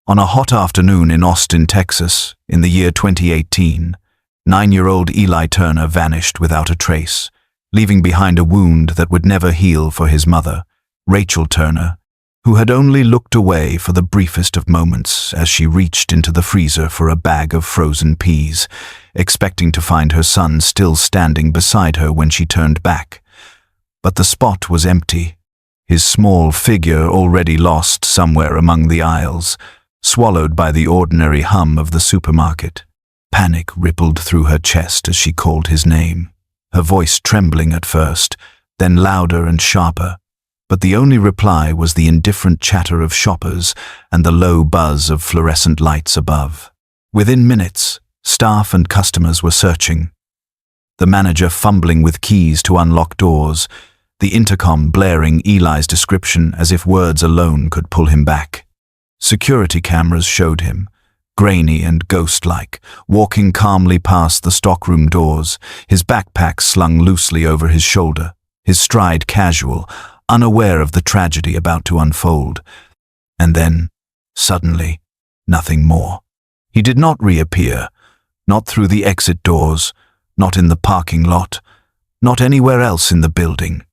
On a hot afternoon in Austin, Texas, in the year 2018, 9-year-old Eli Turner vanished without a trace, leaving behind a wound that would never heal for his mother, Rachel Turner, who had only looked away for the briefest of moments as she reached into the freezer for a bag of frozen peas, expecting to find her son still standing beside her when she turned back. But the spot was empty, his small figure already lost somewhere among the aisles, swallowed by the ordinary hum of the supermarket. Panic rippled through her chest as she called his name, her voice trembling at first, then louder and sharper. But the only reply was the indifferent chatter of shoppers and the low buzz of fluorescent lights above. Within minutes, staff and customers were searching, the manager fumbling with keys to unlock doors, the intercom blaring Eli's description as if words alone could pull him back. Security cameras showed him, grainy and ghost-like, walking calmly past the stockroom doors, his backpack slung loosely over his shoulder, his stride casual, unaware of the tragedy about to unfold. And then, suddenly, nothing more. He did not reappear, not through the exit doors, not in the parking lot, not anywhere else in the building.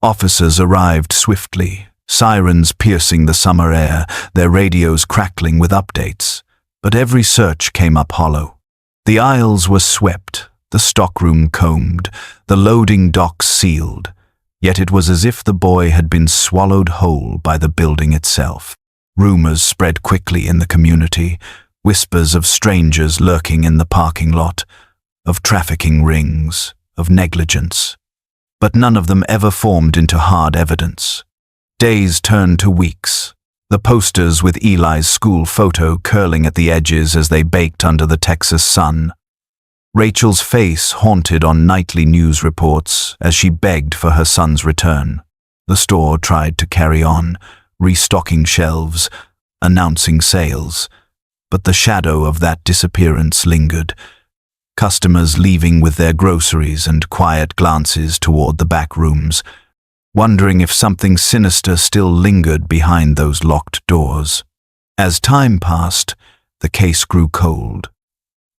Officers arrived swiftly, sirens piercing the summer air, their radios crackling with updates. But every search came up hollow. The aisles were swept, the stockroom combed, the loading docks sealed. Yet it was as if the boy had been swallowed whole by the building itself. Rumors spread quickly in the community, whispers of strangers lurking in the parking lot, of trafficking rings, of negligence. But none of them ever formed into hard evidence. Days turned to weeks, the posters with Eli's school photo curling at the edges as they baked under the Texas sun. Rachel's face haunted on nightly news reports as she begged for her son's return. The store tried to carry on, restocking shelves, announcing sales. But the shadow of that disappearance lingered, customers leaving with their groceries and quiet glances toward the back rooms, wondering if something sinister still lingered behind those locked doors. As time passed, the case grew cold.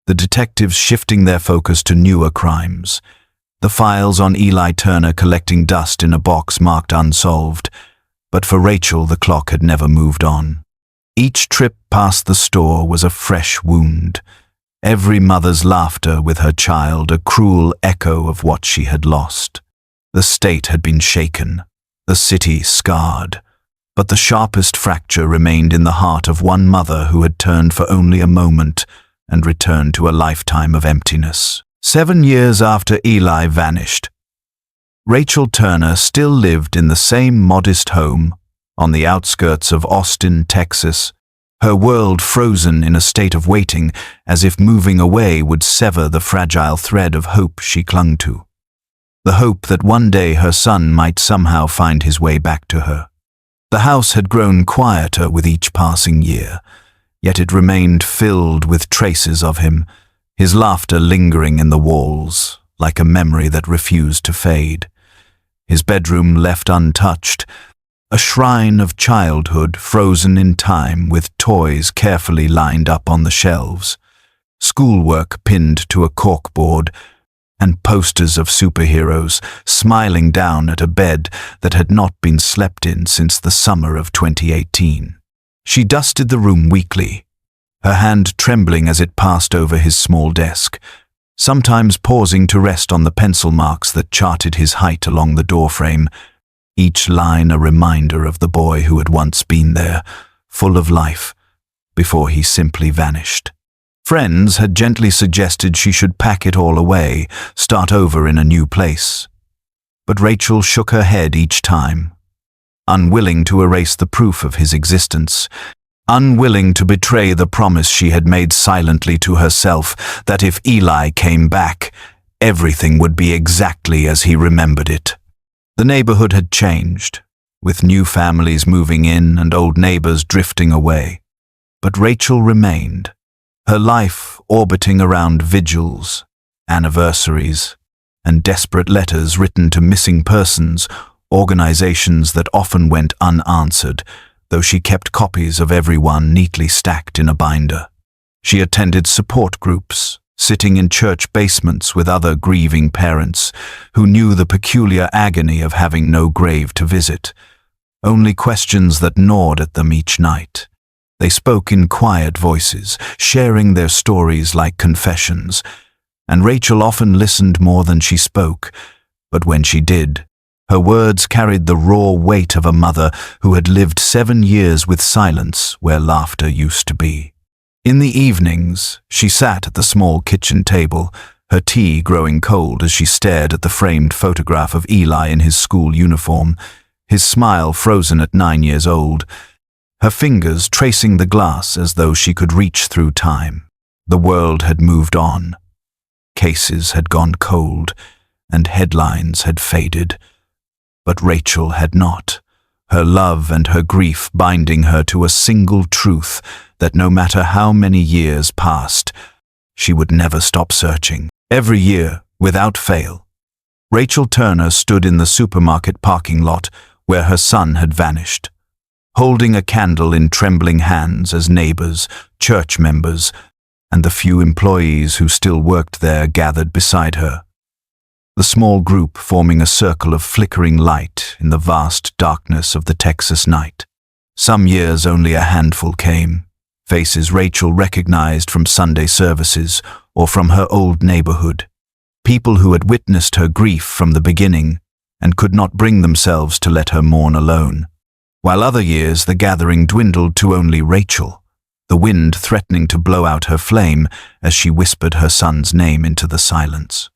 The detectives shifting their focus to newer crimes, the files on Eli Turner collecting dust in a box marked Unsolved. But for Rachel, the clock had never moved on. Each trip past the store was a fresh wound, every mother's laughter with her child a cruel echo of what she had lost. The state had been shaken, the city scarred, but the sharpest fracture remained in the heart of one mother who had turned for only a moment and returned to a lifetime of emptiness. 7 years after Eli vanished, Rachel Turner still lived in the same modest home on the outskirts of Austin, Texas, her world frozen in a state of waiting, as if moving away would sever the fragile thread of hope she clung to. The hope that one day her son might somehow find his way back to her. The house had grown quieter with each passing year, yet it remained filled with traces of him, his laughter lingering in the walls, like a memory that refused to fade. His bedroom left untouched, a shrine of childhood frozen in time with toys carefully lined up on the shelves, schoolwork pinned to a corkboard, and posters of superheroes smiling down at a bed that had not been slept in since the summer of 2018. She dusted the room weakly, her hand trembling as it passed over his small desk, sometimes pausing to rest on the pencil marks that charted his height along the doorframe, each line a reminder of the boy who had once been there, full of life, before he simply vanished. Friends had gently suggested she should pack it all away, start over in a new place. But Rachel shook her head each time, unwilling to erase the proof of his existence, unwilling to betray the promise she had made silently to herself that if Eli came back, everything would be exactly as he remembered it. The neighborhood had changed, with new families moving in and old neighbors drifting away. But Rachel remained, her life orbiting around vigils, anniversaries, and desperate letters written to missing persons, organizations that often went unanswered, though she kept copies of every one neatly stacked in a binder. She attended support groups, sitting in church basements with other grieving parents who knew the peculiar agony of having no grave to visit, only questions that gnawed at them each night. They spoke in quiet voices, sharing their stories like confessions, and Rachel often listened more than she spoke, but when she did, her words carried the raw weight of a mother who had lived 7 years with silence where laughter used to be. In the evenings, she sat at the small kitchen table, her tea growing cold as she stared at the framed photograph of Eli in his school uniform, his smile frozen at 9 years old, her fingers tracing the glass as though she could reach through time. The world had moved on. Cases had gone cold, and headlines had faded. But Rachel had not, her love and her grief binding her to a single truth that no matter how many years passed, she would never stop searching. Every year, without fail, Rachel Turner stood in the supermarket parking lot where her son had vanished, holding a candle in trembling hands as neighbors, church members, and the few employees who still worked there gathered beside her. The small group forming a circle of flickering light in the vast darkness of the Texas night. Some years only a handful came, faces Rachel recognized from Sunday services or from her old neighborhood, people who had witnessed her grief from the beginning and could not bring themselves to let her mourn alone. While other years the gathering dwindled to only Rachel, the wind threatening to blow out her flame as she whispered her son's name into the silence.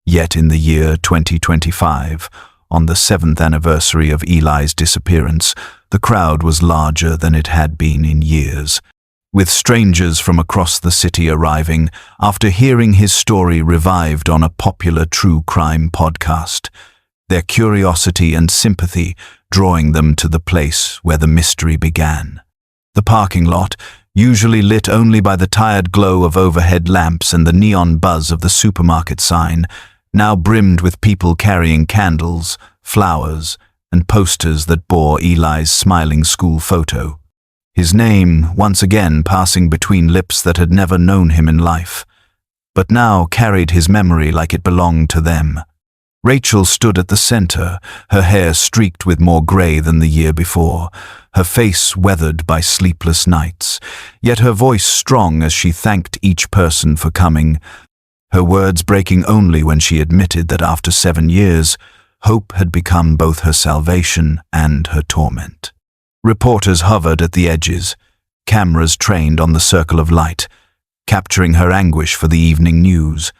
Yet in the year 2025, on the 7th anniversary of Eli's disappearance, the crowd was larger than it had been in years, with strangers from across the city arriving after hearing his story revived on a popular true crime podcast, their curiosity and sympathy drawing them to the place where the mystery began. The parking lot, usually lit only by the tired glow of overhead lamps and the neon buzz of the supermarket sign, now brimmed with people carrying candles, flowers, and posters that bore Eli's smiling school photo. His name once again passing between lips that had never known him in life, but now carried his memory like it belonged to them. Rachel stood at the center, her hair streaked with more gray than the year before, her face weathered by sleepless nights, yet her voice strong as she thanked each person for coming, her words breaking only when she admitted that after 7 years, hope had become both her salvation and her torment. Reporters hovered at the edges, cameras trained on the circle of light, capturing her anguish for the evening news,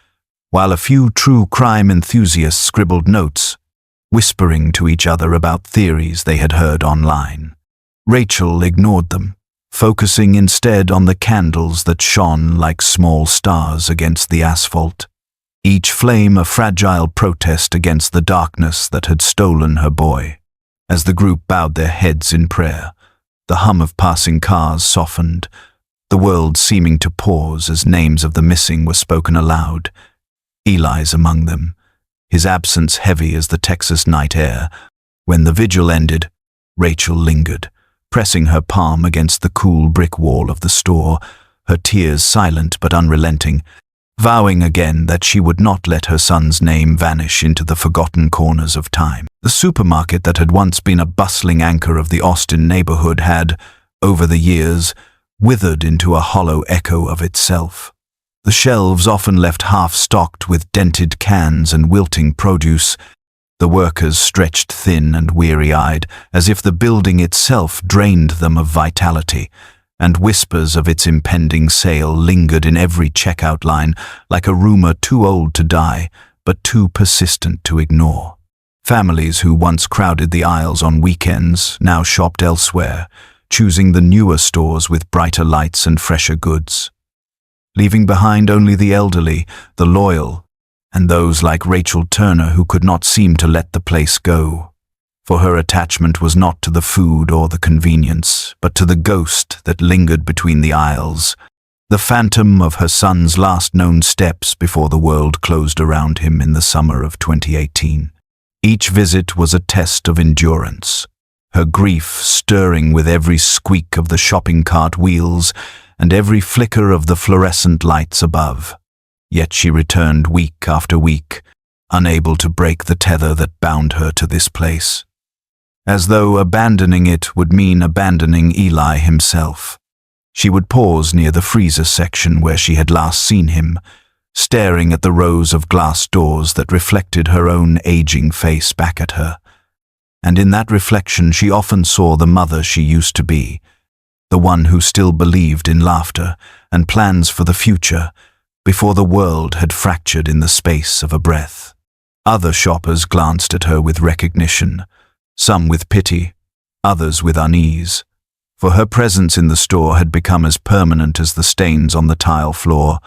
while a few true crime enthusiasts scribbled notes, whispering to each other about theories they had heard online. Rachel ignored them, focusing instead on the candles that shone like small stars against the asphalt, each flame a fragile protest against the darkness that had stolen her boy. As the group bowed their heads in prayer, the hum of passing cars softened, the world seeming to pause as names of the missing were spoken aloud. Eli's among them, his absence heavy as the Texas night air. When the vigil ended, Rachel lingered, pressing her palm against the cool brick wall of the store, her tears silent but unrelenting, vowing again that she would not let her son's name vanish into the forgotten corners of time. The supermarket that had once been a bustling anchor of the Austin neighborhood had, over the years, withered into a hollow echo of itself. The shelves often left half-stocked with dented cans and wilting produce, the workers stretched thin and weary-eyed, as if the building itself drained them of vitality, and whispers of its impending sale lingered in every checkout line like a rumor too old to die, but too persistent to ignore. Families who once crowded the aisles on weekends now shopped elsewhere, choosing the newer stores with brighter lights and fresher goods, leaving behind only the elderly, the loyal, and those like Rachel Turner who could not seem to let the place go. For her attachment was not to the food or the convenience, but to the ghost that lingered between the aisles, the phantom of her son's last known steps before the world closed around him in the summer of 2018. Each visit was a test of endurance, her grief stirring with every squeak of the shopping cart wheels and every flicker of the fluorescent lights above. Yet she returned week after week, unable to break the tether that bound her to this place. As though abandoning it would mean abandoning Eli himself. She would pause near the freezer section where she had last seen him, staring at the rows of glass doors that reflected her own aging face back at her. And in that reflection she often saw the mother she used to be, the one who still believed in laughter and plans for the future before the world had fractured in the space of a breath. Other shoppers glanced at her with recognition, some with pity, others with unease, for her presence in the store had become as permanent as the stains on the tile floor,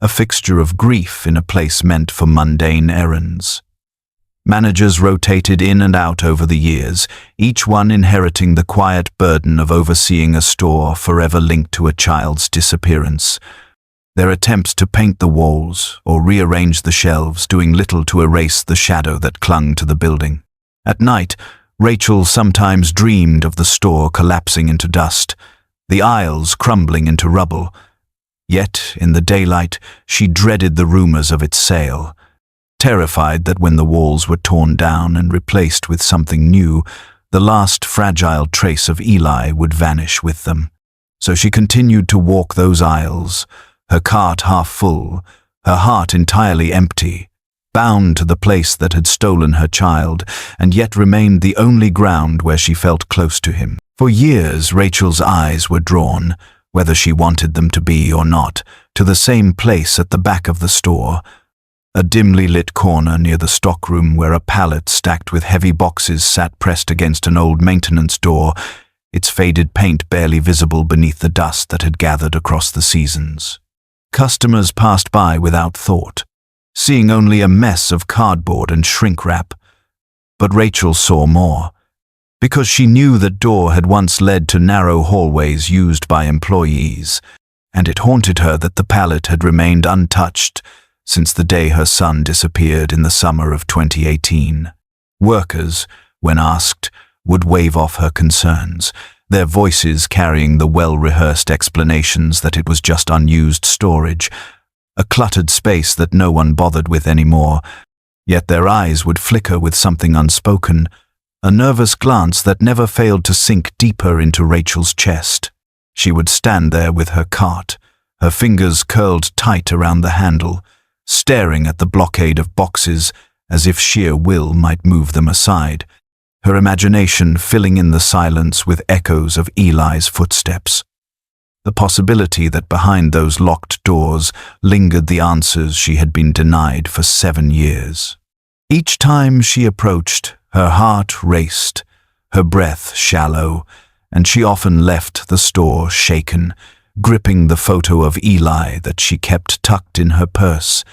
a fixture of grief in a place meant for mundane errands. Managers rotated in and out over the years, each one inheriting the quiet burden of overseeing a store forever linked to a child's disappearance. Their attempts to paint the walls or rearrange the shelves doing little to erase the shadow that clung to the building. At night, Rachel sometimes dreamed of the store collapsing into dust, the aisles crumbling into rubble. Yet, in the daylight, she dreaded the rumors of its sale, terrified that when the walls were torn down and replaced with something new, the last fragile trace of Eli would vanish with them. So she continued to walk those aisles, her cart half full, her heart entirely empty, bound to the place that had stolen her child, and yet remained the only ground where she felt close to him. For years, Rachel's eyes were drawn, whether she wanted them to be or not, to the same place at the back of the store, a dimly lit corner near the stockroom where a pallet stacked with heavy boxes sat pressed against an old maintenance door, its faded paint barely visible beneath the dust that had gathered across the seasons. Customers passed by without thought, seeing only a mess of cardboard and shrink wrap. But Rachel saw more, because she knew that door had once led to narrow hallways used by employees, and it haunted her that the pallet had remained untouched since the day her son disappeared in the summer of 2018. Workers, when asked, would wave off her concerns, their voices carrying the well-rehearsed explanations that it was just unused storage, a cluttered space that no one bothered with anymore. Yet their eyes would flicker with something unspoken, a nervous glance that never failed to sink deeper into Rachel's chest. She would stand there with her cart, her fingers curled tight around the handle, staring at the blockade of boxes as if sheer will might move them aside, her imagination filling in the silence with echoes of Eli's footsteps. The possibility that behind those locked doors lingered the answers she had been denied for 7 years. Each time she approached, her heart raced, her breath shallow, and she often left the store shaken, gripping the photo of Eli that she kept tucked in her purse,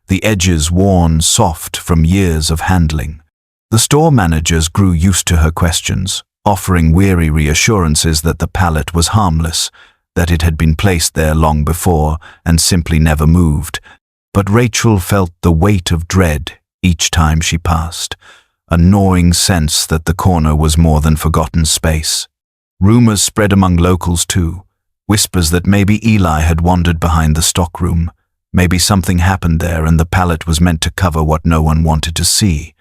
the edges worn soft from years of handling. The store managers grew used to her questions, offering weary reassurances that the pallet was harmless, that it had been placed there long before and simply never moved. But Rachel felt the weight of dread each time she passed, a gnawing sense that the corner was more than forgotten space. Rumors spread among locals too, whispers that maybe Eli had wandered behind the stockroom, maybe something happened there and the pallet was meant to cover what no one wanted to see.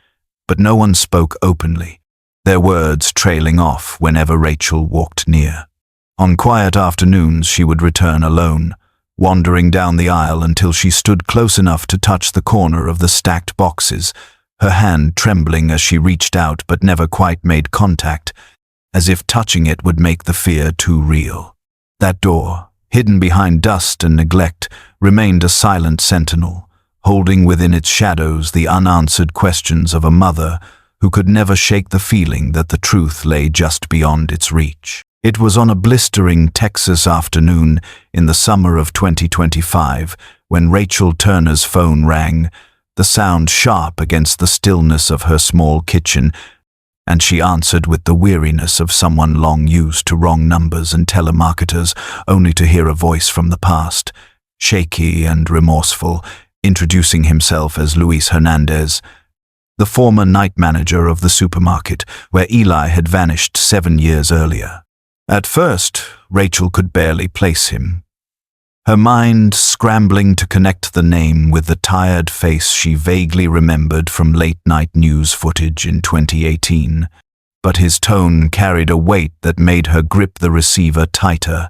But no one spoke openly, their words trailing off whenever Rachel walked near. On quiet afternoons she would return alone, wandering down the aisle until she stood close enough to touch the corner of the stacked boxes, her hand trembling as she reached out but never quite made contact, as if touching it would make the fear too real. That door, hidden behind dust and neglect, remained a silent sentinel, holding within its shadows the unanswered questions of a mother who could never shake the feeling that the truth lay just beyond its reach. It was on a blistering Texas afternoon in the summer of 2025 when Rachel Turner's phone rang, the sound sharp against the stillness of her small kitchen, and she answered with the weariness of someone long used to wrong numbers and telemarketers, only to hear a voice from the past, shaky and remorseful, introducing himself as Luis Hernandez. the former night manager of the supermarket where Eli had vanished 7 years earlier. At first, Rachel could barely place him, her mind scrambling to connect the name with the tired face she vaguely remembered from late-night news footage in 2018. But his tone carried a weight that made her grip the receiver tighter,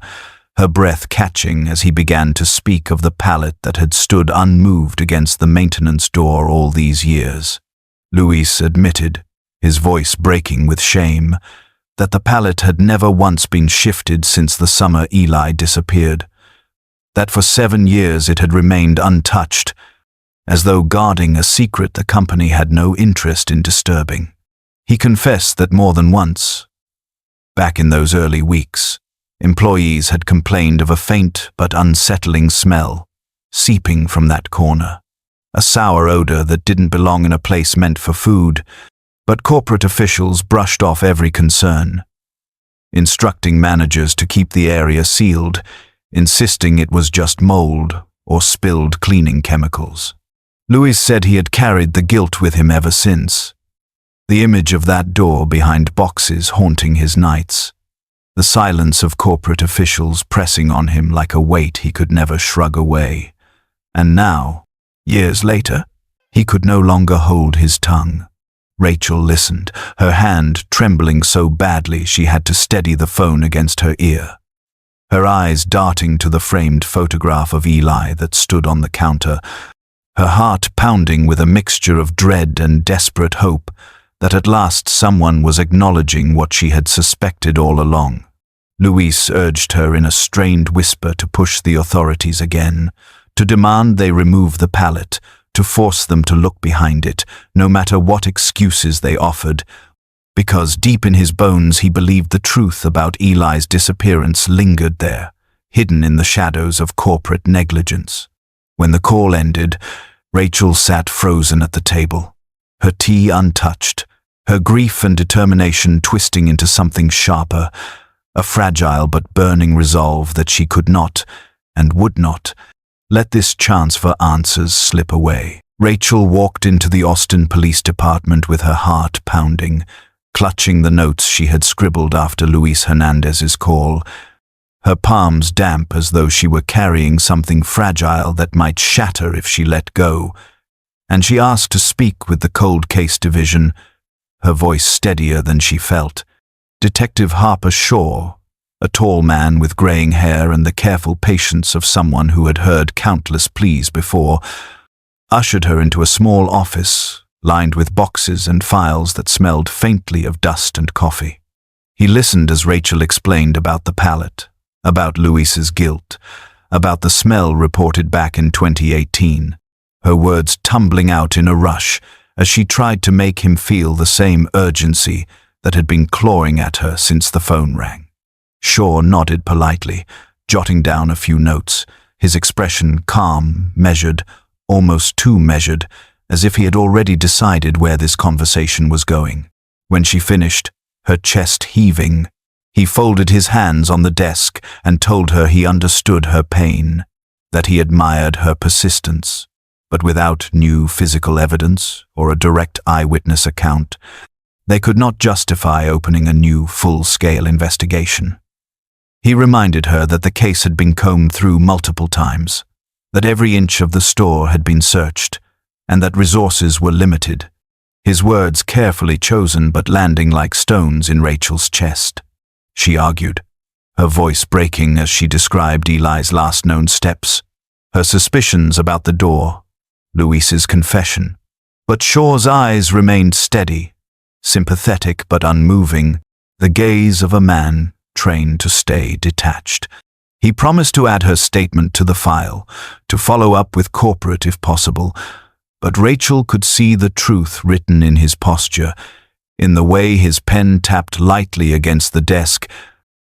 her breath catching as he began to speak of the pallet that had stood unmoved against the maintenance door all these years. Luis admitted, his voice breaking with shame, that the pallet had never once been shifted since the summer Eli disappeared, that for 7 years it had remained untouched, as though guarding a secret the company had no interest in disturbing. He confessed that more than once, back in those early weeks, employees had complained of a faint but unsettling smell seeping from that corner, a sour odor that didn't belong in a place meant for food, but corporate officials brushed off every concern, instructing managers to keep the area sealed, insisting it was just mold or spilled cleaning chemicals. Luis said he had carried the guilt with him ever since, the image of that door behind boxes haunting his nights, the silence of corporate officials pressing on him like a weight he could never shrug away. And now, years later, he could no longer hold his tongue. Rachel listened, her hand trembling so badly she had to steady the phone against her ear, her eyes darting to the framed photograph of Eli that stood on the counter, her heart pounding with a mixture of dread and desperate hope that at last someone was acknowledging what she had suspected all along. Luis urged her in a strained whisper to push the authorities again, to demand they remove the pallet, to force them to look behind it, no matter what excuses they offered, because deep in his bones he believed the truth about Eli's disappearance lingered there, hidden in the shadows of corporate negligence. When the call ended, Rachel sat frozen at the table, her tea untouched, her grief and determination twisting into something sharper, a fragile but burning resolve that she could not, and would not, let this chance for answers slip away. Rachel walked into the Austin Police Department with her heart pounding, clutching the notes she had scribbled after Luis Hernandez's call, her palms damp as though she were carrying something fragile that might shatter if she let go, and she asked to speak with the Cold Case Division, her voice steadier than she felt. Detective Harper Shaw, a tall man with graying hair and the careful patience of someone who had heard countless pleas before, ushered her into a small office lined with boxes and files that smelled faintly of dust and coffee. He listened as Rachel explained about the pallet, about Luis's guilt, about the smell reported back in 2018, her words tumbling out in a rush as she tried to make him feel the same urgency that had been clawing at her since the phone rang. Shaw nodded politely, jotting down a few notes, his expression calm, measured, almost too measured, as if he had already decided where this conversation was going. When she finished, her chest heaving, he folded his hands on the desk and told her he understood her pain, that he admired her persistence, but without new physical evidence or a direct eyewitness account, they could not justify opening a new full-scale investigation. He reminded her that the case had been combed through multiple times, that every inch of the store had been searched, and that resources were limited, his words carefully chosen but landing like stones in Rachel's chest. She argued, her voice breaking as she described Eli's last known steps, her suspicions about the door, Luis's confession. But Shaw's eyes remained steady, sympathetic but unmoving, the gaze of a man trained to stay detached. He promised to add her statement to the file, to follow up with corporate if possible, but Rachel could see the truth written in his posture, in the way his pen tapped lightly against the desk,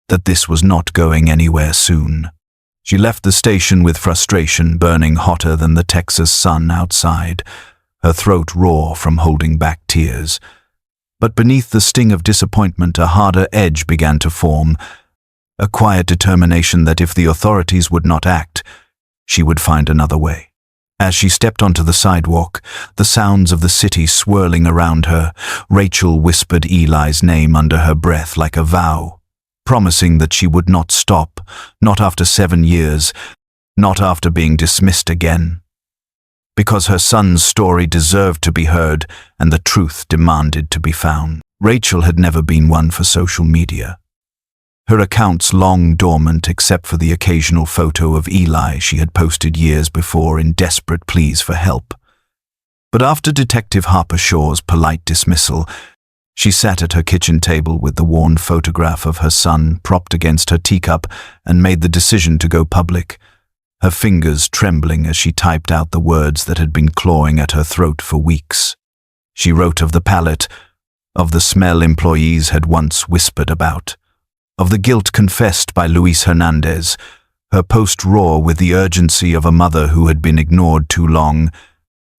that this was not going anywhere soon. She left the station with frustration burning hotter than the Texas sun outside, her throat raw from holding back tears. But beneath the sting of disappointment a harder edge began to form, a quiet determination that if the authorities would not act, she would find another way. As she stepped onto the sidewalk, the sounds of the city swirling around her, Rachel whispered Eli's name under her breath like a vow, promising that she would not stop, not after 7 years, not after being dismissed again. Because her son's story deserved to be heard and the truth demanded to be found. Rachel had never been one for social media. Her accounts long dormant except for the occasional photo of Eli she had posted years before in desperate pleas for help. But after Detective Harper Shaw's polite dismissal, she sat at her kitchen table with the worn photograph of her son propped against her teacup and made the decision to go public, her fingers trembling as she typed out the words that had been clawing at her throat for weeks. She wrote of the pallet, of the smell employees had once whispered about, of the guilt confessed by Luis Hernandez, her post raw with the urgency of a mother who had been ignored too long,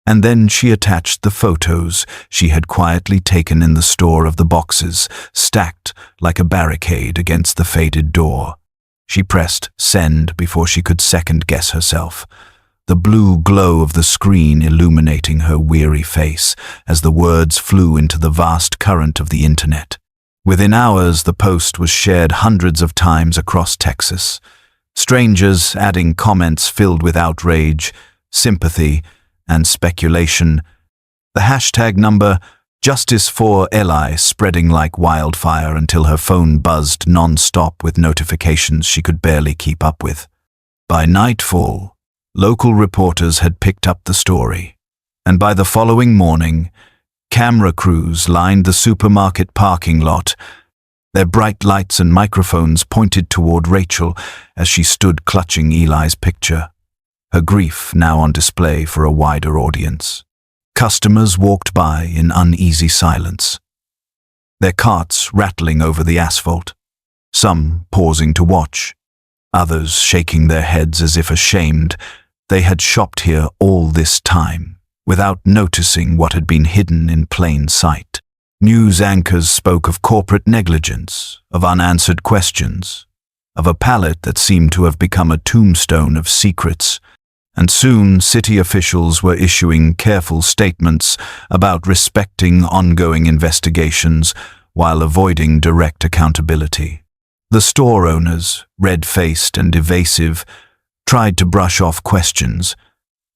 and then she attached the photos she had quietly taken in the store of the boxes, stacked like a barricade against the faded door. She pressed send before she could second-guess herself, the blue glow of the screen illuminating her weary face as the words flew into the vast current of the internet. Within hours, the post was shared hundreds of times across Texas, strangers adding comments filled with outrage, sympathy, and speculation. The hashtag number, Justice for Eli, spreading like wildfire until her phone buzzed non-stop with notifications she could barely keep up with. By nightfall, local reporters had picked up the story, and by the following morning, camera crews lined the supermarket parking lot, their bright lights and microphones pointed toward Rachel as she stood clutching Eli's picture, her grief now on display for a wider audience. Customers walked by in uneasy silence, their carts rattling over the asphalt, some pausing to watch, others shaking their heads as if ashamed they had shopped here all this time, without noticing what had been hidden in plain sight. News anchors spoke of corporate negligence, of unanswered questions, of a pallet that seemed to have become a tombstone of secrets, and soon city officials were issuing careful statements about respecting ongoing investigations while avoiding direct accountability. The store owners, red-faced and evasive, tried to brush off questions,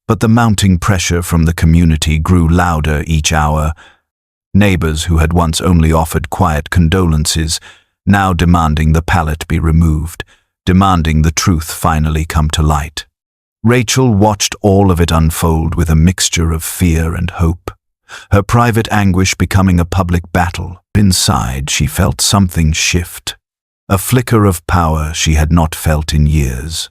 but the mounting pressure from the community grew louder each hour. Neighbors who had once only offered quiet condolences, now demanding the pallet be removed, demanding the truth finally come to light. Rachel watched all of it unfold with a mixture of fear and hope, her private anguish becoming a public battle. Inside, she felt something shift, a flicker of power she had not felt in years,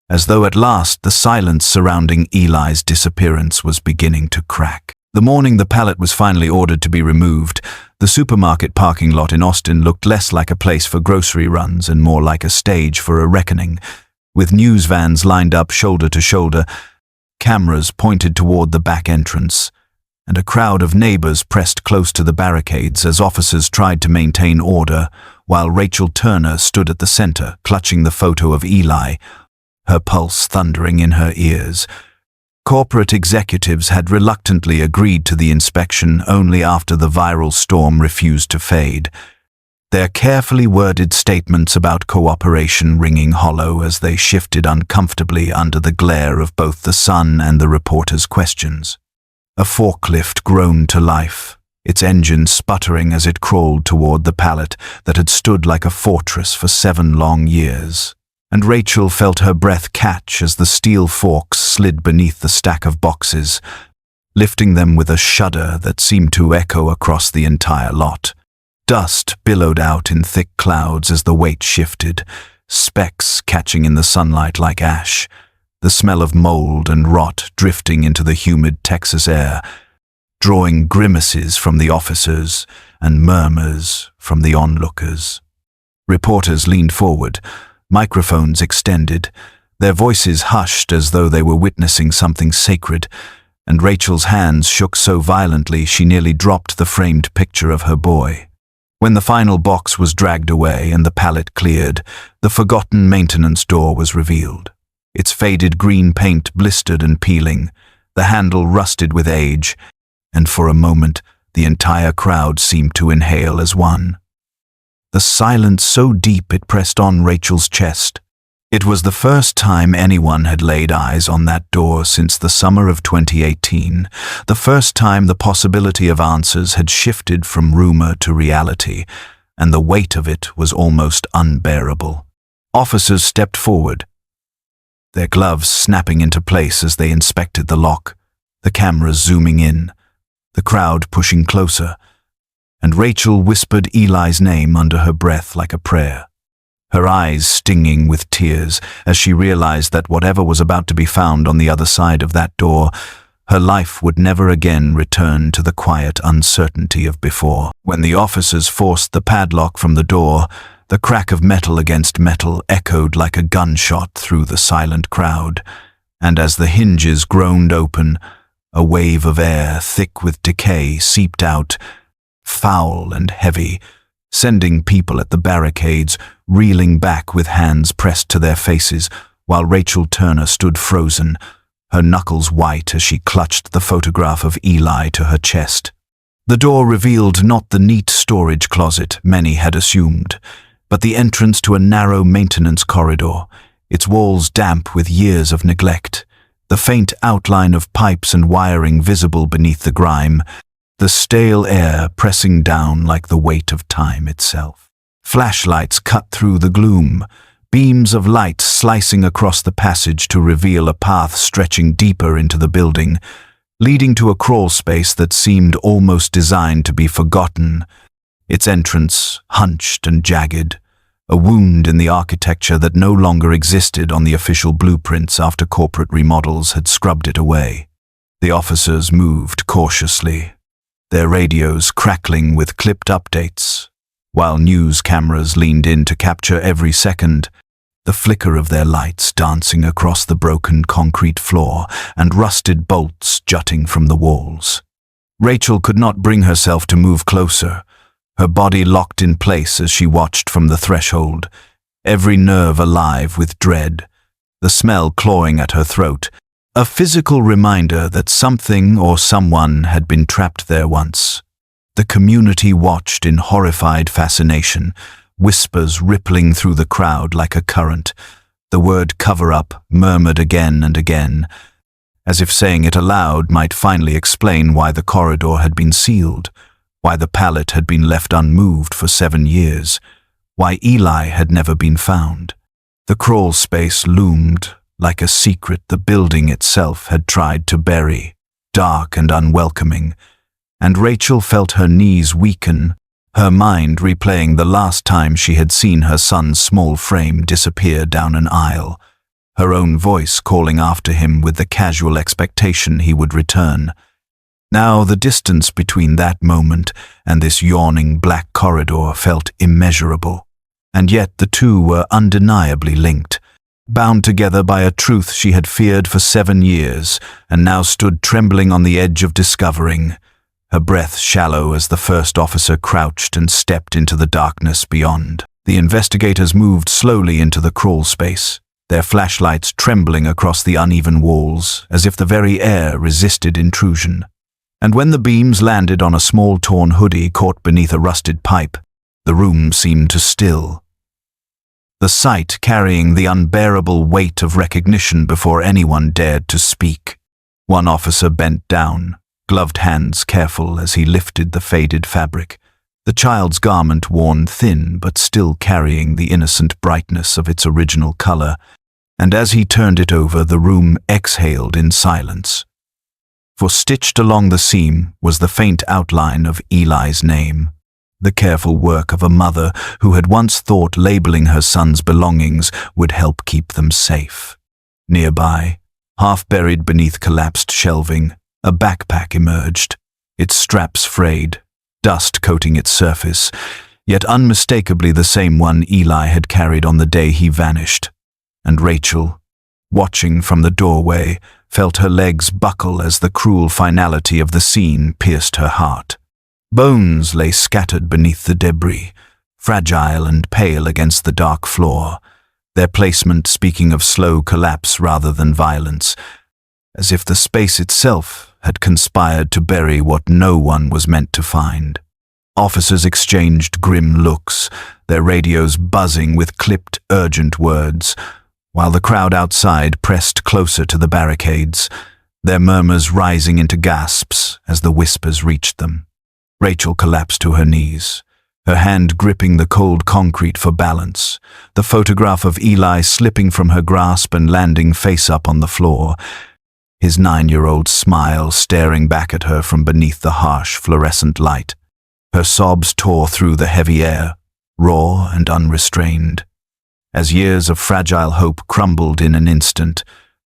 as though at last the silence surrounding Eli's disappearance was beginning to crack. The morning the pallet was finally ordered to be removed, the supermarket parking lot in Austin looked less like a place for grocery runs and more like a stage for a reckoning. With news vans lined up shoulder to shoulder, cameras pointed toward the back entrance, and a crowd of neighbors pressed close to the barricades as officers tried to maintain order, while Rachel Turner stood at the center, clutching the photo of Eli, her pulse thundering in her ears. Corporate executives had reluctantly agreed to the inspection only after the viral storm refused to fade, their carefully worded statements about cooperation ringing hollow as they shifted uncomfortably under the glare of both the sun and the reporters' questions. A forklift groaned to life, its engine sputtering as it crawled toward the pallet that had stood like a fortress for 7 long years. And Rachel felt her breath catch as the steel forks slid beneath the stack of boxes, lifting them with a shudder that seemed to echo across the entire lot. Dust billowed out in thick clouds as the weight shifted, specks catching in the sunlight like ash, the smell of mold and rot drifting into the humid Texas air, drawing grimaces from the officers and murmurs from the onlookers. Reporters leaned forward, microphones extended, their voices hushed as though they were witnessing something sacred, and Rachel's hands shook so violently she nearly dropped the framed picture of her boy. When the final box was dragged away and the pallet cleared, the forgotten maintenance door was revealed, its faded green paint blistered and peeling, the handle rusted with age, and for a moment the entire crowd seemed to inhale as one. The silence so deep it pressed on Rachel's chest. It was the first time anyone had laid eyes on that door since the summer of 2018, the first time the possibility of answers had shifted from rumor to reality, and the weight of it was almost unbearable. Officers stepped forward, their gloves snapping into place as they inspected the lock, the cameras zooming in, the crowd pushing closer, and Rachel whispered Eli's name under her breath like a prayer, her eyes stinging with tears as she realized that whatever was about to be found on the other side of that door, her life would never again return to the quiet uncertainty of before. When the officers forced the padlock from the door, the crack of metal against metal echoed like a gunshot through the silent crowd, and as the hinges groaned open, a wave of air thick with decay seeped out, foul and heavy, sending people at the barricades reeling back with hands pressed to their faces, while Rachel Turner stood frozen, her knuckles white as she clutched the photograph of Eli to her chest. The door revealed not the neat storage closet many had assumed, but the entrance to a narrow maintenance corridor, its walls damp with years of neglect, the faint outline of pipes and wiring visible beneath the grime, the stale air pressing down like the weight of time itself. Flashlights cut through the gloom, beams of light slicing across the passage to reveal a path stretching deeper into the building, leading to a crawl space that seemed almost designed to be forgotten, its entrance hunched and jagged, a wound in the architecture that no longer existed on the official blueprints after corporate remodels had scrubbed it away. The officers moved cautiously, their radios crackling with clipped updates, while news cameras leaned in to capture every second, the flicker of their lights dancing across the broken concrete floor and rusted bolts jutting from the walls. Rachel could not bring herself to move closer, her body locked in place as she watched from the threshold, every nerve alive with dread, the smell clawing at her throat, a physical reminder that something or someone had been trapped there once. The community watched in horrified fascination, whispers rippling through the crowd like a current, the word cover-up murmured again and again, as if saying it aloud might finally explain why the corridor had been sealed, why the pallet had been left unmoved for 7 years, why Eli had never been found. The crawl space loomed like a secret the building itself had tried to bury, dark and unwelcoming, and Rachel felt her knees weaken, her mind replaying the last time she had seen her son's small frame disappear down an aisle, her own voice calling after him with the casual expectation he would return. Now the distance between that moment and this yawning black corridor felt immeasurable, and yet the two were undeniably linked, bound together by a truth she had feared for 7 years and now stood trembling on the edge of discovering, her breath shallow as the first officer crouched and stepped into the darkness beyond. The investigators moved slowly into the crawl space, their flashlights trembling across the uneven walls as if the very air resisted intrusion. And when the beams landed on a small torn hoodie caught beneath a rusted pipe, the room seemed to still, the sight carrying the unbearable weight of recognition before anyone dared to speak. One officer bent down, gloved hands careful as he lifted the faded fabric, the child's garment worn thin but still carrying the innocent brightness of its original color, and as he turned it over, the room exhaled in silence. For stitched along the seam was the faint outline of Eli's name, the careful work of a mother who had once thought labeling her son's belongings would help keep them safe. Nearby, half buried beneath collapsed shelving, a backpack emerged, its straps frayed, dust coating its surface, yet unmistakably the same one Eli had carried on the day he vanished. And Rachel, watching from the doorway, felt her legs buckle as the cruel finality of the scene pierced her heart. Bones lay scattered beneath the debris, fragile and pale against the dark floor, their placement speaking of slow collapse rather than violence, as if the space itself had conspired to bury what no one was meant to find. Officers exchanged grim looks, their radios buzzing with clipped, urgent words, while the crowd outside pressed closer to the barricades, their murmurs rising into gasps as the whispers reached them. Rachel collapsed to her knees, her hand gripping the cold concrete for balance, the photograph of Eli slipping from her grasp and landing face up on the floor, his 9-year-old smile staring back at her from beneath the harsh fluorescent light. Her sobs tore through the heavy air, raw and unrestrained, as years of fragile hope crumbled in an instant,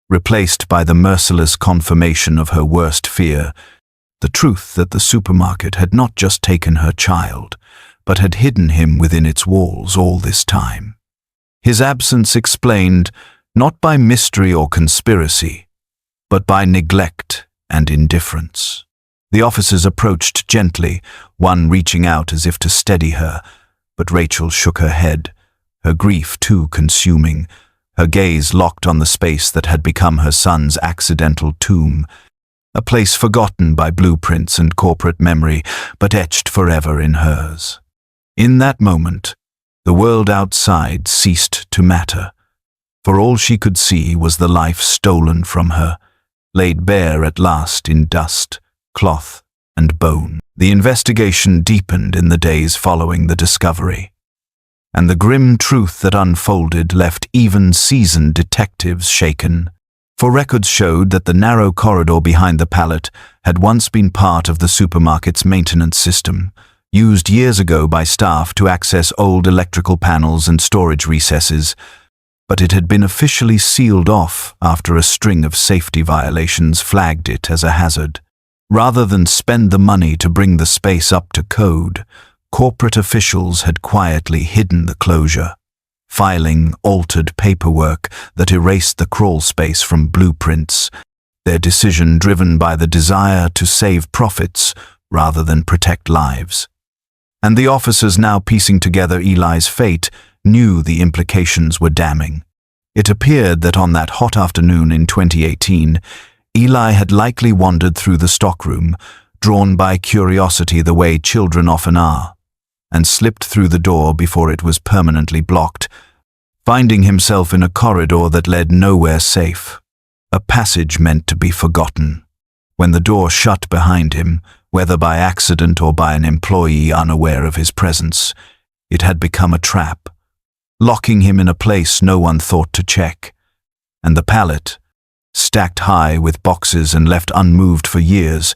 replaced by the merciless confirmation of her worst fear, the truth that the supermarket had not just taken her child, but had hidden him within its walls all this time. His absence explained not by mystery or conspiracy, but by neglect and indifference. The officers approached gently, one reaching out as if to steady her, but Rachel shook her head, her grief too consuming, her gaze locked on the space that had become her son's accidental tomb, a place forgotten by blueprints and corporate memory, but etched forever in hers. In that moment, the world outside ceased to matter, for all she could see was the life stolen from her, laid bare at last in dust, cloth, and bone. The investigation deepened in the days following the discovery, and the grim truth that unfolded left even seasoned detectives shaken. For records showed that the narrow corridor behind the Pallet had once been part of the supermarket's maintenance system, used years ago by staff to access old electrical panels and storage recesses, but it had been officially sealed off after a string of safety violations flagged it as a hazard. Rather than spend the money to bring the space up to code, corporate officials had quietly hidden the closure, filing altered paperwork that erased the crawl space from blueprints, their decision driven by the desire to save profits rather than protect lives. And the officers now piecing together Eli's fate knew the implications were damning. It appeared that on that hot afternoon in 2018, Eli had likely wandered through the stockroom, drawn by curiosity the way children often are, and slipped through the door before it was permanently blocked, finding himself in a corridor that led nowhere safe, a passage meant to be forgotten. When the door shut behind him, whether by accident or by an employee unaware of his presence, it had become a trap, locking him in a place no one thought to check, and the Pallet, stacked high with boxes and left unmoved for years,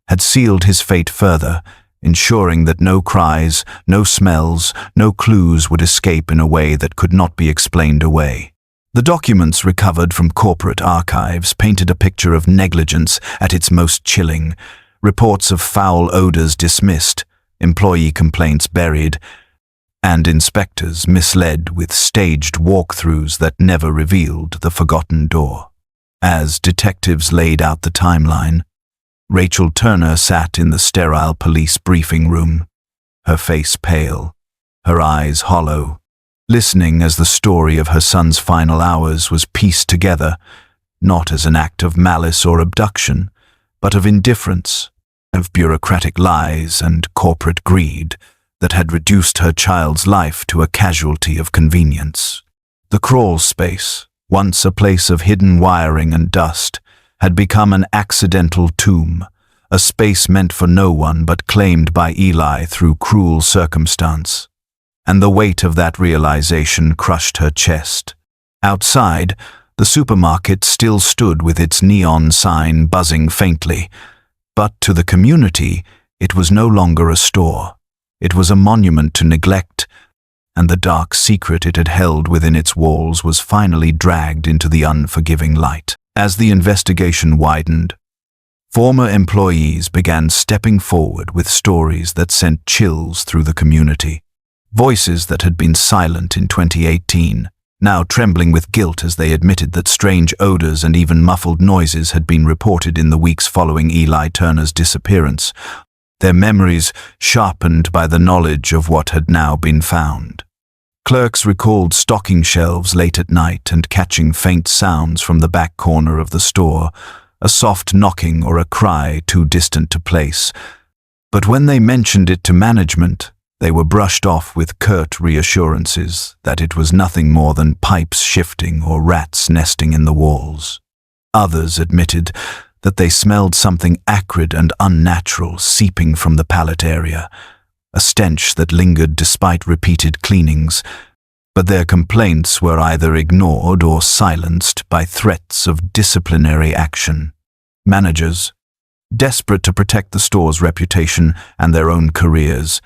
had sealed his fate further, ensuring that no cries, no smells, no clues would escape in a way that could not be explained away. The documents recovered from corporate archives painted a picture of negligence at its most chilling, reports of foul odors dismissed, employee complaints buried, and inspectors misled with staged walkthroughs that never revealed the forgotten door. As detectives laid out the timeline, Rachel Turner sat in the sterile police briefing room, her face pale, her eyes hollow, listening as the story of her son's final hours was pieced together, not as an act of malice or abduction, but of indifference, of bureaucratic lies and corporate greed that had reduced her child's life to a casualty of convenience. The crawl space, once a place of hidden wiring and dust, had become an accidental tomb, a space meant for no one but claimed by Eli through cruel circumstance. And the weight of that realization crushed her chest. Outside, the supermarket still stood with its neon sign buzzing faintly, but to the community, it was no longer a store. It was a monument to neglect, and the dark secret it had held within its walls was finally dragged into the unforgiving light. As the investigation widened, former employees began stepping forward with stories that sent chills through the community. Voices that had been silent in 2018, now trembling with guilt as they admitted that strange odors and even muffled noises had been reported in the weeks following Eli Turner's disappearance, their memories sharpened by the knowledge of what had now been found. Clerks recalled stocking shelves late at night and catching faint sounds from the back corner of the store, a soft knocking or a cry too distant to place. But when they mentioned it to management, they were brushed off with curt reassurances that it was nothing more than pipes shifting or rats nesting in the walls. Others admitted that they smelled something acrid and unnatural seeping from the Pallet area, a stench that lingered despite repeated cleanings, but their complaints were either ignored or silenced by threats of disciplinary action. Managers, desperate to protect the store's reputation and their own careers,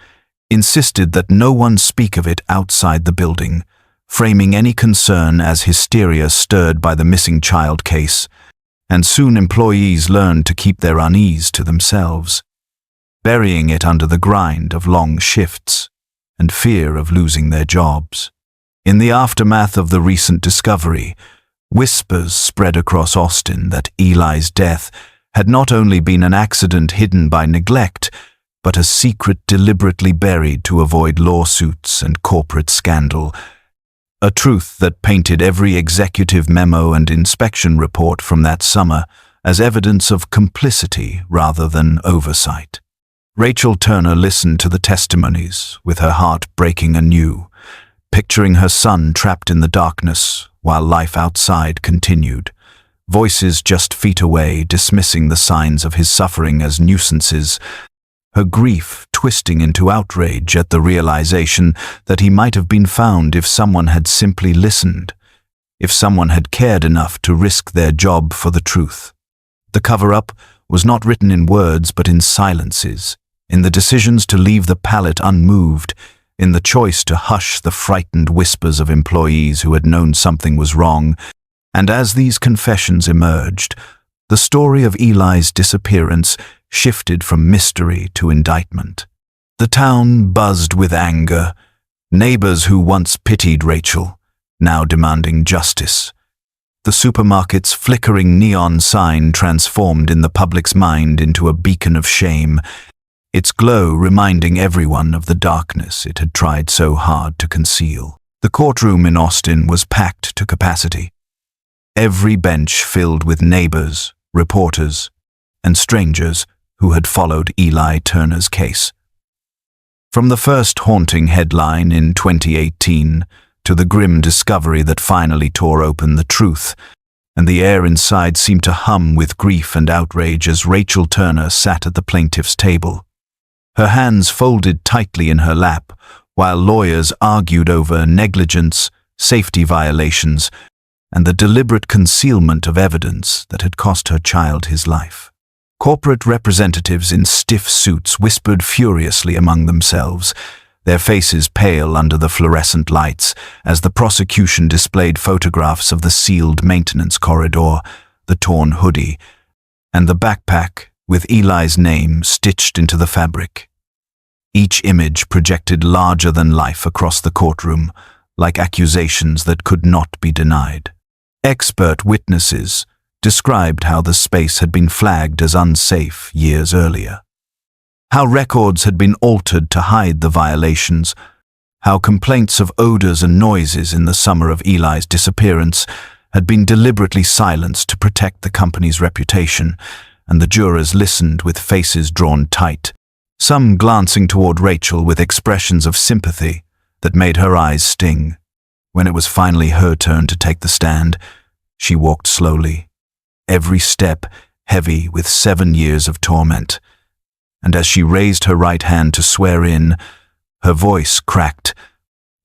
insisted that no one speak of it outside the building, framing any concern as hysteria stirred by the missing child case, and soon employees learned to keep their unease to themselves, burying it under the grind of long shifts and fear of losing their jobs. In the aftermath of the recent discovery, whispers spread across Austin that Eli's death had not only been an accident hidden by neglect, but a secret deliberately buried to avoid lawsuits and corporate scandal, a truth that painted every executive memo and inspection report from that summer as evidence of complicity rather than oversight. Rachel Turner listened to the testimonies, with her heart breaking anew, picturing her son trapped in the darkness while life outside continued, voices just feet away dismissing the signs of his suffering as nuisances, her grief twisting into outrage at the realization that he might have been found if someone had simply listened, if someone had cared enough to risk their job for the truth. The cover-up was not written in words but in silences, in the decisions to leave the Pallet unmoved, in the choice to hush the frightened whispers of employees who had known something was wrong. And as these confessions emerged, the story of Eli's disappearance shifted from mystery to indictment. The town buzzed with anger, neighbors who once pitied Rachel, now demanding justice. The supermarket's flickering neon sign transformed in the public's mind into a beacon of shame, its glow reminding everyone of the darkness it had tried so hard to conceal. The courtroom in Austin was packed to capacity, every bench filled with neighbors, reporters, and strangers who had followed Eli Turner's case. From the first haunting headline in 2018 to the grim discovery that finally tore open the truth, and the air inside seemed to hum with grief and outrage as Rachel Turner sat at the plaintiff's table, her hands folded tightly in her lap, while lawyers argued over negligence, safety violations, and the deliberate concealment of evidence that had cost her child his life. Corporate representatives in stiff suits whispered furiously among themselves, their faces pale under the fluorescent lights as the prosecution displayed photographs of the sealed maintenance corridor, the torn hoodie, and the backpack with Eli's name stitched into the fabric. Each image projected larger than life across the courtroom, like accusations that could not be denied. Expert witnesses described how the space had been flagged as unsafe years earlier, how records had been altered to hide the violations, how complaints of odors and noises in the summer of Eli's disappearance had been deliberately silenced to protect the company's reputation, and the jurors listened with faces drawn tight, some glancing toward Rachel with expressions of sympathy that made her eyes sting. When it was finally her turn to take the stand, she walked slowly, every step heavy with 7 years of torment. And as she raised her right hand to swear in, her voice cracked,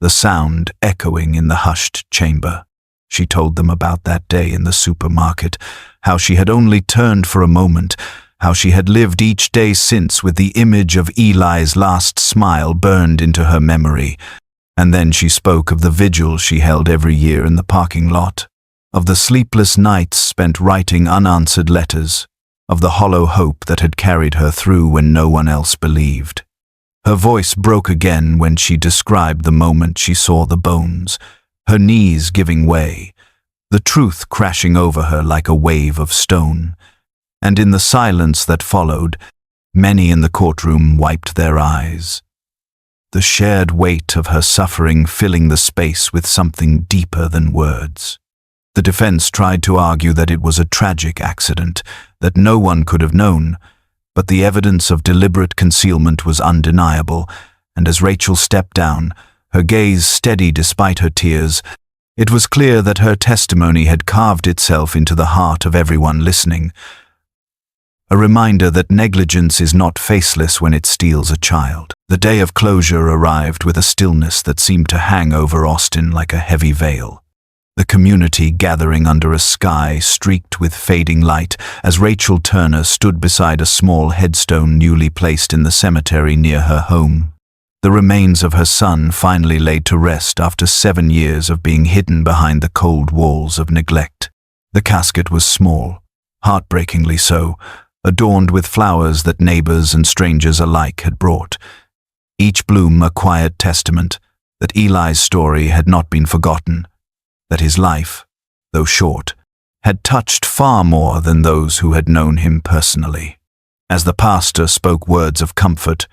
the sound echoing in the hushed chamber. She told them about that day in the supermarket, how she had only turned for a moment, how she had lived each day since with the image of Eli's last smile burned into her memory. And then she spoke of the vigil she held every year in the parking lot, of the sleepless nights spent writing unanswered letters, of the hollow hope that had carried her through when no one else believed. Her voice broke again when she described the moment she saw the bones, her knees giving way, the truth crashing over her like a wave of stone. And in the silence that followed, many in the courtroom wiped their eyes, the shared weight of her suffering filling the space with something deeper than words. The defense tried to argue that it was a tragic accident, that no one could have known, but the evidence of deliberate concealment was undeniable, and as Rachel stepped down, her gaze steady despite her tears, it was clear that her testimony had carved itself into the heart of everyone listening. A reminder that negligence is not faceless when it steals a child. The day of closure arrived with a stillness that seemed to hang over Austin like a heavy veil. The community gathering under a sky streaked with fading light as Rachel Turner stood beside a small headstone newly placed in the cemetery near her home. The remains of her son finally laid to rest after 7 years of being hidden behind the cold walls of neglect. The casket was small, heartbreakingly so, adorned with flowers that neighbors and strangers alike had brought. Each bloom a quiet testament that Eli's story had not been forgotten, that his life, though short, had touched far more than those who had known him personally. As the pastor spoke words of comfort,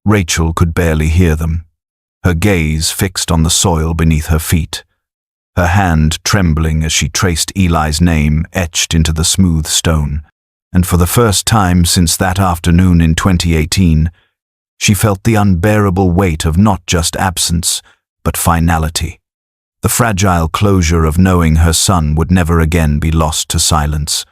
Rachel could barely hear them, her gaze fixed on the soil beneath her feet, her hand trembling as she traced Eli's name etched into the smooth stone. And for the first time since that afternoon in 2018, she felt the unbearable weight of not just absence, but finality. The fragile closure of knowing her son would never again be lost to silence.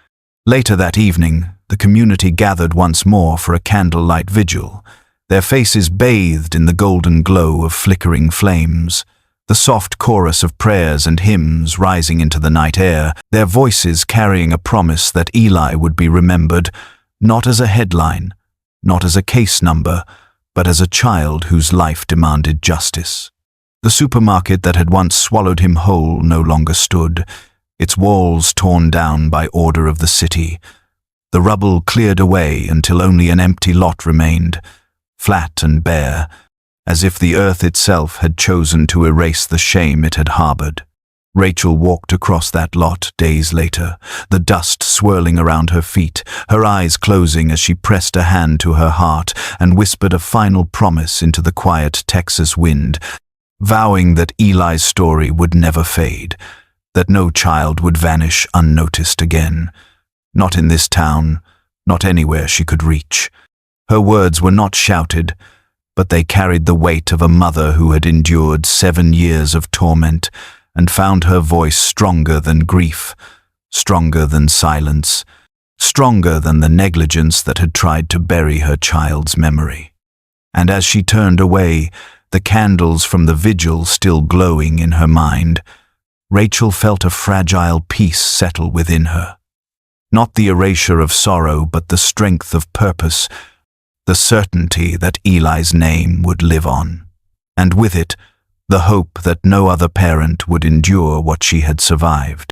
Later that evening, the community gathered once more for a candlelight vigil, their faces bathed in the golden glow of flickering flames, the soft chorus of prayers and hymns rising into the night air, their voices carrying a promise that Eli would be remembered, not as a headline, not as a case number, but as a child whose life demanded justice. The supermarket that had once swallowed him whole no longer stood, its walls torn down by order of the city, the rubble cleared away until only an empty lot remained, flat and bare, as if the earth itself had chosen to erase the shame it had harbored. Rachel walked across that lot days later, the dust swirling around her feet, her eyes closing as she pressed a hand to her heart and whispered a final promise into the quiet Texas wind, vowing that Eli's story would never fade, that no child would vanish unnoticed again. Not in this town, not anywhere she could reach. Her words were not shouted, but they carried the weight of a mother who had endured 7 years of torment and found her voice stronger than grief, stronger than silence, stronger than the negligence that had tried to bury her child's memory. And as she turned away, the candles from the vigil still glowing in her mind, Rachel felt a fragile peace settle within her. Not the erasure of sorrow, but the strength of purpose, the certainty that Eli's name would live on, and with it, the hope that no other parent would endure what she had survived.